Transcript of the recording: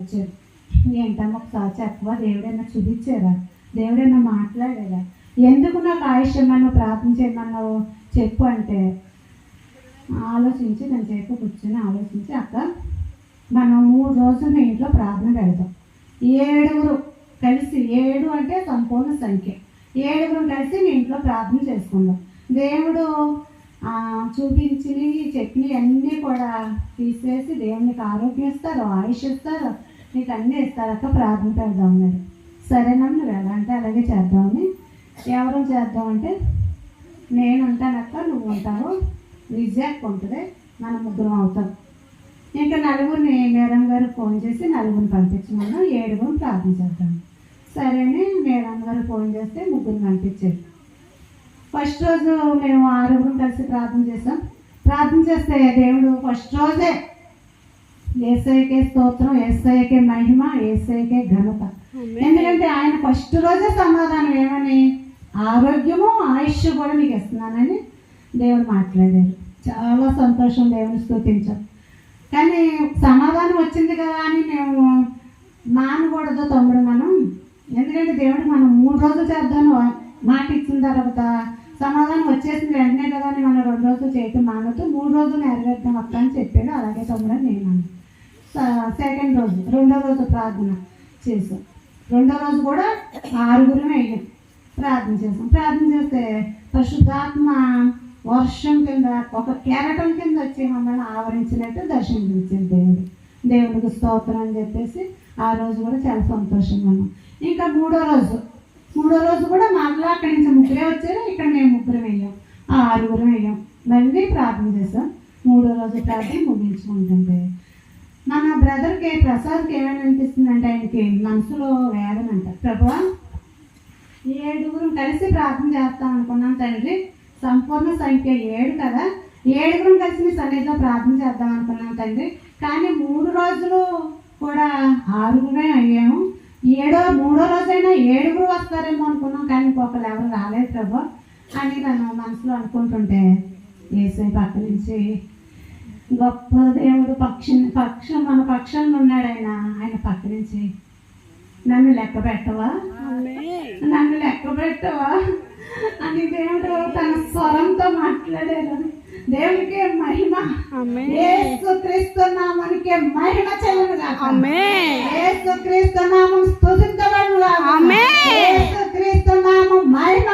వచ్చారు. ఏంటన్నా ఒకసారి చెప్పవా, దేవుడైనా చూపించారా, దేవుడైనా మాట్లాడారా, ఎందుకు నాకు ఆయుష్యమన్నా ప్రార్థన చేయమన్నావు చెప్పు అంటే ఆలోచించి నేను చెప్పు కూర్చొని ఆలోచించి అక్క మనం 3 రోజులు మీ ఇంట్లో ప్రార్థన పెడతాం. 7 కలిసి 7 అంటే సంపూర్ణ సంఖ్య. 7 కలిసి మీ ఇంట్లో ప్రార్థన చేసుకుందాం. దేవుడు చూపించినవి చెప్పినవి అన్నీ కూడా తీసేసి దేవునికి ఆరోగ్యం ఇస్తారు, ఆయుష్ ఇస్తారు, నీకు అన్నీ ఇస్తారు. అక్క ప్రార్థన పెడదాం అన్నాడు. సరేనమ్మ నువ్వు ఎలా అంటే అలాగే చేద్దామని. ఎవరు చేద్దామంటే నేను ఉంటానక్క, నువ్వు ఉంటావు, విజయక్ ఉంటుంది, మన ముగ్గురం అవుతాం. ఇంకా నలుగురిని మేడం గారు ఫోన్ చేసి నలుగురిని పంపించమన్నా 7 ప్రార్థన చేద్దాం. సరే అని మేడం గారు ఫోన్ చేస్తే 3 పంపించారు. ఫస్ట్ రోజు మేము 6 కలిసి ప్రార్థన చేసాం. ప్రార్థన చేస్తే దేవుడు ఫస్ట్ రోజే యేసయ్యకే స్తోత్రం, యేసయ్యకే మహిమ, యేసయ్యకే ఘనత. ఎందుకంటే ఆయన ఫస్ట్ రోజే సమాధానం ఏమని, ఆరోగ్యము ఆయుష్ కూడా మీకు ఇస్తున్నానని దేవుడు మాట్లాడారు. చాలా సంతోషం, దేవుని స్తుతించాం. కానీ సమాధానం వచ్చింది కదా అని మేము మానకూడదు తమ్ముడు మనం. ఎందుకంటే దేవుడు మనం 3 రోజులు చేద్దాము మాట ఇచ్చిన తర్వాత సమాధానం వచ్చేసింది వెంటనే కదా అని మనం 2 రోజులు చేయటం మానవద్దు, 3 రోజులు నెరవేర్దాం అక్క అని చెప్పాడు. అలాగే తమ్ముడు నేను సెకండ్ రోజు 2వ రోజు ప్రార్థన చేసాం. 2వ రోజు కూడా 6 అయ్యాం ప్రార్థన చేసాం. ప్రార్థన చేస్తే పరిశుద్ధాత్మ వర్షం కింద ఒక కెరటం కింద వచ్చి మమ్మల్ని ఆవరించినట్టు దర్శనం దేవుడు. దేవుడికి స్తోత్రం అని చెప్పేసి ఆ రోజు కూడా చాలా సంతోషంగా ఉన్నాం. ఇంకా 3వ రోజు కూడా మళ్ళీ అక్కడి నుంచి 3 వచ్చారు, ఇక్కడ మేము 3 అయ్యాం, 6 అయ్యాం. మళ్ళీ ప్రార్థన చేసాం. 3వ రోజు ప్రార్థన ముగించుకుంటుంటే మన బ్రదర్కి ప్రసాద్కి ఏమైనా అనిపిస్తుందంటే ఆయనకి మనసులో వేదన అంట. ప్రభువా 7 కలిసి ప్రార్థన చేస్తాం అనుకున్నాం తండ్రి, సంపూర్ణ సంఖ్య 7 కదా, 7 కలిసి మీ సన్నిధిలో ప్రార్థన చేద్దాం అనుకున్నాం తండ్రి. కానీ 3 రోజులు కూడా 6 అయ్యాము. 3వ రోజైనా 7 వస్తారేమో అనుకున్నాం, కానీ ఇంకొకరు ఎవరు రాలేదు ప్రభు అని నన్ను మనసులో అనుకుంటుంటే యేసయ్య పక్క నుంచి గొప్ప దేవుడు మన పక్షంలో ఉన్నాడు. ఆయన పక్క నుంచి నన్ను లెక్క పెట్టవా అని దేవుడు తన స్వరంతో మాట్లాడారు. దేవుడికే మహిమ, యేసుక్రీస్తు నామమునకే మహిమ చెల్లును గాక. యేసుక్రీస్తు నామం స్తుతించబడును గాక. యేసుక్రీస్తు నామం మహిమ